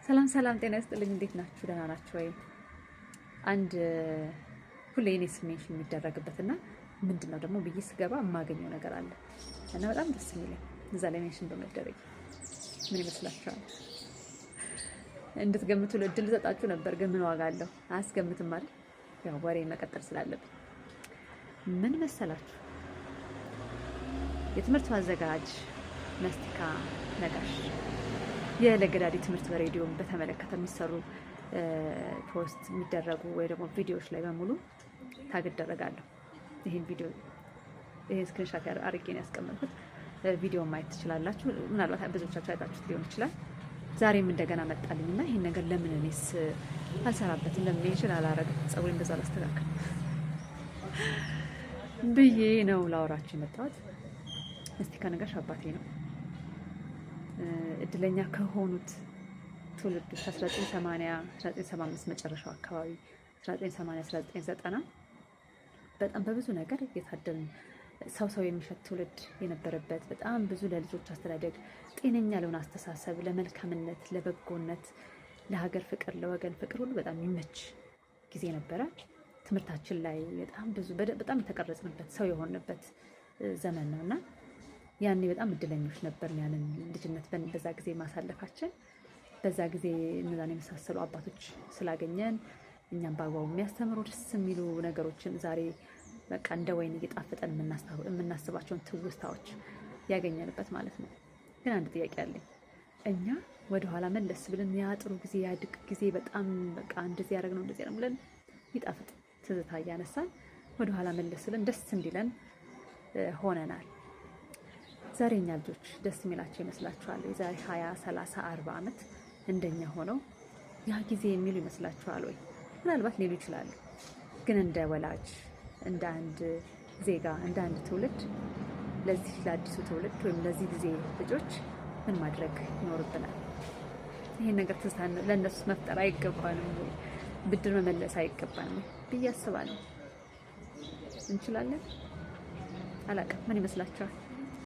ሰላም ሰላም፣ ጤና ይስጥልኝ። እንዴት ናችሁ? ደህና ናችሁ ወይ? አንድ ሁሌ እኔ ሜንሽን የሚደረግበትና ምንድነው ደግሞ ብዬ ስገባ የማገኘው ነገር አለ እና በጣም ደስ የሚለኝ እዛ ላይ ሜንሽን በመደረግ ምን ይመስላችኋል? እንድትገምቱ እድል ልሰጣችሁ ነበር፣ ግን ምን ዋጋ አለው? አያስገምትም አይደል? ያው ወሬ መቀጠል ስላለብን ምን መሰላችሁ? የትምህርቱ አዘጋጅ መስቲካ ነጋሽ የለገዳዲ ትምህርት በሬዲዮ በተመለከተ የሚሰሩ ፖስት የሚደረጉ ወይ ደግሞ ቪዲዮዎች ላይ በሙሉ ታግ እደረጋለሁ። ይሄን ቪዲዮ ስክሪንሻት አድርጌ ነው ያስቀመጥኩት። ቪዲዮ ማየት ትችላላችሁ። ምናልባት ብዙዎቻችሁ አይታችሁት ሊሆን ይችላል። ዛሬም እንደገና መጣልኝና ይሄን ነገር ለምን እኔስ አልሰራበትም፣ ለምን ሜንሽን አላረግም፣ ፀጉሬን እንደዛ አላስተካክል ብዬ ነው ላወራችሁ የመጣሁት። መስቲካ ነጋሽ አባቴ ነው። እድለኛ ከሆኑት ትውልዶች 1980 1975 መጨረሻው አካባቢ 1980 1990 በጣም በብዙ ነገር የታደልን ሰው የሚሸት ትውልድ የነበረበት በጣም ብዙ ለልጆች አስተዳደግ ጤነኛ ለሆነ አስተሳሰብ፣ ለመልካምነት፣ ለበጎነት፣ ለሀገር ፍቅር፣ ለወገን ፍቅር ሁሉ በጣም የሚመች ጊዜ ነበረ። ትምህርታችን ላይ በጣም የተቀረጽንበት ሰው የሆንበት ዘመን ነው እና ያኔ በጣም እድለኞች ነበርን። ያንን ልጅነት በዛ ጊዜ ማሳለፋችን በዛ ጊዜ እነዛን የመሳሰሉ አባቶች ስላገኘን እኛም በአግባቡ የሚያስተምሩ ደስ የሚሉ ነገሮችን ዛሬ በቃ እንደ ወይን እየጣፈጠን የምናስባቸውን ትውስታዎች ያገኘንበት ማለት ነው። ግን አንድ ጥያቄ አለኝ። እኛ ወደኋላ መለስ ብለን ያ ጥሩ ጊዜ ያ ድቅ ጊዜ በጣም በቃ እንደዚህ ያደረግነው እንደዚህ ነው ብለን ይጣፍጥ ትዝታ እያነሳን ወደኋላ መለስ ብለን ደስ እንዲለን ሆነናል። ዛሬ እኛ ልጆች ደስ የሚላቸው ይመስላችኋል? የዛሬ 20 30 40 ዓመት እንደኛ ሆነው ያ ጊዜ የሚሉ ይመስላችኋል ወይ? ምናልባት ሊሉ ይችላሉ። ግን እንደ ወላጅ፣ እንደ አንድ ዜጋ፣ እንደ አንድ ትውልድ ለዚህ ለአዲሱ ትውልድ ወይም ለዚህ ጊዜ ልጆች ምን ማድረግ ይኖርብናል? ይሄን ነገር ትዝታ ለእነሱ መፍጠር አይገባንም ወይ? ብድር መመለስ አይገባንም ብዬ አስባለሁ። እንችላለን? አላውቅም። ምን ይመስላችኋል?